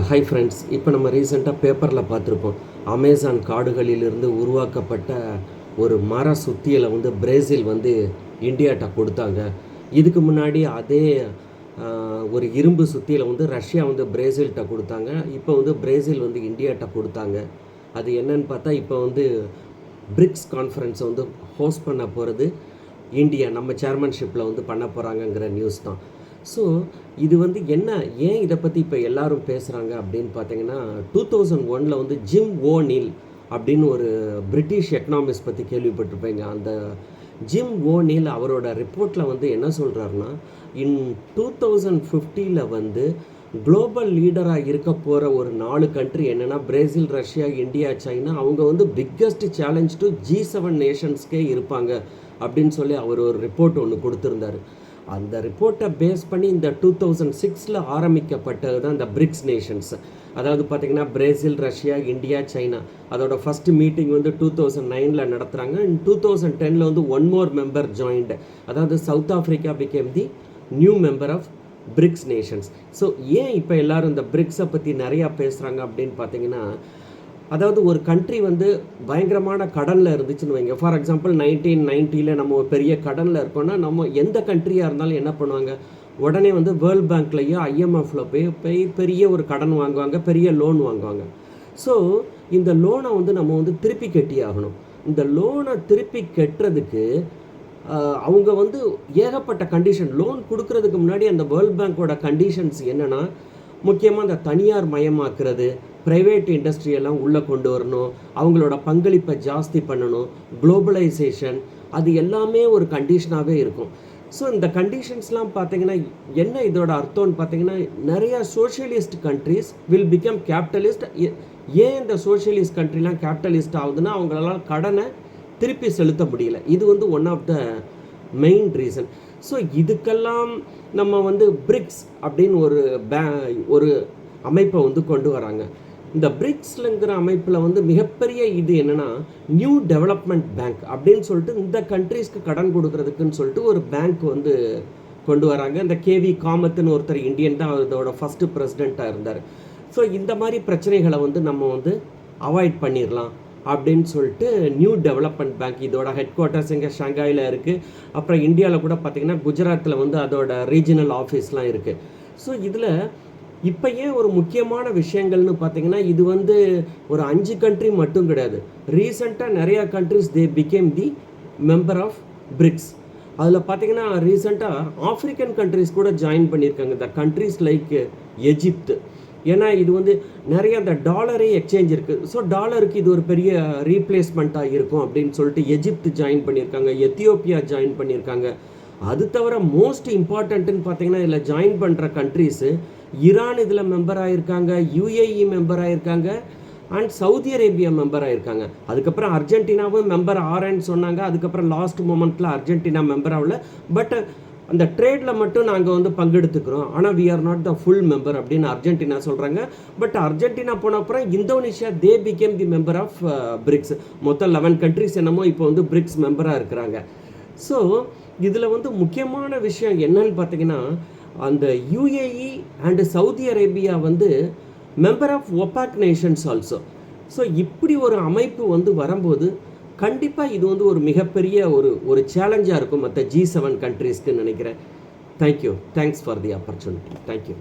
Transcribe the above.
Hi friends, இப்போ நம்ம ரீசெண்டாக பேப்பரில் பார்த்துருப்போம். அமேசான் காடுகளிலிருந்து உருவாக்கப்பட்ட ஒரு மர சுத்தியலை வந்து பிரேசில் வந்து இந்தியாட்ட கொடுத்தாங்க. இதுக்கு முன்னாடி அதே ஒரு இரும்பு சுத்தியலை வந்து ரஷ்யா வந்து பிரேசில்கிட்ட கொடுத்தாங்க. இப்போ வந்து பிரேசில் வந்து இந்தியாட்ட கொடுத்தாங்க. அது என்னன்னு பார்த்தா, இப்போ வந்து பிரிக்ஸ் கான்ஃபரன்ஸை வந்து ஹோஸ்ட் பண்ண போகிறது இந்தியா நம்ம சேர்மன்ஷிப்பில் வந்து பண்ண போகிறாங்கங்கிற நியூஸ் தான். ஸோ இது வந்து ஏன் இதை பற்றி இப்போ எல்லாரும் பேசுகிறாங்க அப்படின்னு பார்த்தீங்கன்னா, 2001 வந்து ஜிம் ஓநீல் அப்படின்னு ஒரு பிரிட்டிஷ் எக்கனாமிஸ்ட் பற்றி கேள்விப்பட்டிருப்பீங்க. அந்த ஜிம் ஓநீல் அவரோட ரிப்போர்ட்டில் வந்து என்ன சொல்கிறாருன்னா, இன் 2050 வந்து குளோபல் லீடராக இருக்க போகிற ஒரு 4 கண்ட்ரி என்னென்னா பிரேசில், ரஷ்யா, இந்தியா, சைனா. அவங்க வந்து பிக்கஸ்ட் சேலஞ்ச் டு G7 நேஷன்ஸ்க்கே இருப்பாங்க அப்படின்னு சொல்லி அவர் ஒரு ரிப்போர்ட் ஒன்று கொடுத்துருந்தார். அந்த ரிப்போர்ட்டை பேஸ் பண்ணி இந்த 2006 ஆரம்பிக்கப்பட்டது தான் இந்த பிரிக்ஸ் நேஷன்ஸ். அதாவது பார்த்திங்கன்னா பிரேசில், ரஷ்யா, இந்தியா, சைனா. அதோட ஃபஸ்ட்டு மீட்டிங் வந்து 2009 நடத்துகிறாங்க. 2010 வந்து ஒன் மோர் மெம்பர் ஜாயின்டு. அதாவது South Africa became the new member of BRICS nations. So ஏன் இப்போ எல்லோரும் இந்த பிரிக்ஸை பற்றி நிறையா பேசுகிறாங்க அப்படின்னு பார்த்தீங்கன்னா, அதாவது ஒரு கண்ட்ரி வந்து பயங்கரமான கடனில் இருந்துச்சுன்னு வைங்க. ஃபார் எக்ஸாம்பிள் 1990 நம்ம ஒரு பெரிய கடனில் இருக்கோன்னா, நம்ம எந்த கண்ட்ரியாக இருந்தாலும் என்ன பண்ணுவாங்க, உடனே வந்து வேர்ல்ட் பேங்க்லேயோ IMFல போய் பெரிய ஒரு கடன் வாங்குவாங்க, பெரிய லோன் வாங்குவாங்க. ஸோ இந்த லோனை வந்து நம்ம வந்து திருப்பி கட்டி ஆகணும். இந்த லோனை திருப்பி கட்டுறதுக்கு அவங்க வந்து ஏகப்பட்ட கண்டிஷன். லோன் கொடுக்கறதுக்கு முன்னாடி அந்த வேர்ல்ட் பேங்க்கோட கண்டிஷன்ஸ் என்னென்னா, முக்கியமாக அந்த தனியார் மயமாக்குறது, ப்ரைவேட் இண்டஸ்ட்ரியெல்லாம் உள்ளே கொண்டு வரணும், அவங்களோட பங்களிப்பை ஜாஸ்தி பண்ணணும், குளோபலைசேஷன், அது எல்லாமே ஒரு கண்டிஷனாகவே இருக்கும். ஸோ இந்த கண்டிஷன்ஸ்லாம் பார்த்தீங்கன்னா என்ன இதோட அர்த்தம்னு பார்த்தீங்கன்னா, நிறையா socialist countries will become capitalist. ஏன் இந்த சோஷியலிஸ்ட் கண்ட்ரிலாம் கேபிட்டலிஸ்ட் ஆகுதுன்னா, அவங்களால கடனை திருப்பி செலுத்த முடியல. இது வந்து one of the main reason. So இதுக்கெல்லாம் நம்ம வந்து பிரிக்ஸ் அப்படின்னு ஒரு அமைப்பை வந்து கொண்டு வராங்க. இந்த பிரிக்ஸ்லங்கிற அமைப்பில் வந்து மிகப்பெரிய இது என்னென்னா, நியூ டெவலப்மெண்ட் பேங்க் அப்படின்னு சொல்லிட்டு இந்த கண்ட்ரீஸ்க்கு கடன் கொடுக்கறதுக்குன்னு சொல்லிட்டு ஒரு பேங்க் வந்து கொண்டு வராங்க. இந்த கேவி காமத்துன்னு ஒருத்தர் இந்தியன் தான் அதோட ஃபஸ்ட்டு பிரசிடெண்ட்டாக இருந்தார். ஸோ இந்த மாதிரி பிரச்சனைகளை வந்து நம்ம வந்து அவாய்ட் பண்ணிடலாம் அப்படின்னு சொல்லிட்டு நியூ டெவலப்மெண்ட் பேங்க், இதோட ஹெட் குவார்ட்டர்ஸ் இங்கே ஷாங்காயில் இருக்குது. அப்புறம் இந்தியாவில் கூட பார்த்திங்கன்னா குஜராத்தில் வந்து அதோட ரீஜனல் ஆஃபீஸ்லாம் இருக்குது. ஸோ இதில் இப்போ ஏன் ஒரு முக்கியமான விஷயங்கள்னு பார்த்திங்கன்னா, இது வந்து ஒரு 5 கண்ட்ரி மட்டும் கிடையாது. ரீசெண்டாக நிறையா countries they became the member of BRICS. அதில் பார்த்திங்கன்னா ரீசெண்டாக ஆஃப்ரிக்கன் கண்ட்ரிஸ் கூட ஜாயின் பண்ணியிருக்காங்க. The countries like Egypt. ஏன்னா இது வந்து நிறைய அந்த டாலரே எக்ஸ்சேஞ்ச் இருக்குது. ஸோ டாலருக்கு இது ஒரு பெரிய ரீப்ளேஸ்மெண்ட்டாக இருக்கும் அப்படின்னு சொல்லிட்டு எஜிப்து ஜாயின் பண்ணியிருக்காங்க, எத்தியோப்பியா ஜாயின் பண்ணியிருக்காங்க. அது தவிர மோஸ்ட் இம்பார்ட்டண்ட்டுன்னு பார்த்தீங்கன்னா, இதில் ஜாயின் பண்ணுற கண்ட்ரீஸு ஈரான் இதில் மெம்பர் ஆகியிருக்காங்க, UAE மெம்பர் ஆகியிருக்காங்க, அண்ட் சவுதி அரேபியா மெம்பர் ஆகியிருக்காங்க. அதுக்கப்புறம் அர்ஜென்டினாவும் மெம்பர் ஆறேன்னு சொன்னாங்க. அதுக்கப்புறம் லாஸ்ட் மொமெண்ட்டில் அர்ஜென்டினா மெம்பர் ஆகல. பட் அந்த ட்ரேடில் மட்டும் நாங்கள் வந்து பங்கெடுத்துக்கிறோம், ஆனால் we are not the full member அப்படின்னு அர்ஜென்டினா சொல்கிறாங்க. பட் அர்ஜென்டினா போன அப்புறம் Indonesia they became the member of BRICS. மொத்தம் 11 கண்ட்ரிஸ் என்னமோ இப்போ வந்து பிரிக்ஸ் மெம்பராக இருக்கிறாங்க. ஸோ இதில் வந்து முக்கியமான விஷயம் என்னன்னு பார்த்தீங்கன்னா, அந்த UAE அண்டு சவுதி அரேபியா வந்து member of OPEC nations also. So இப்படி ஒரு அமைப்பு வந்து வரும்போது கண்டிப்பாக இது வந்து ஒரு மிகப்பெரிய ஒரு சேலஞ்சாக இருக்கும் மற்ற G7 கண்ட்ரீஸ்க்குன்னு நினைக்கிறேன். Thank you. Thanks for the opportunity. Thank you.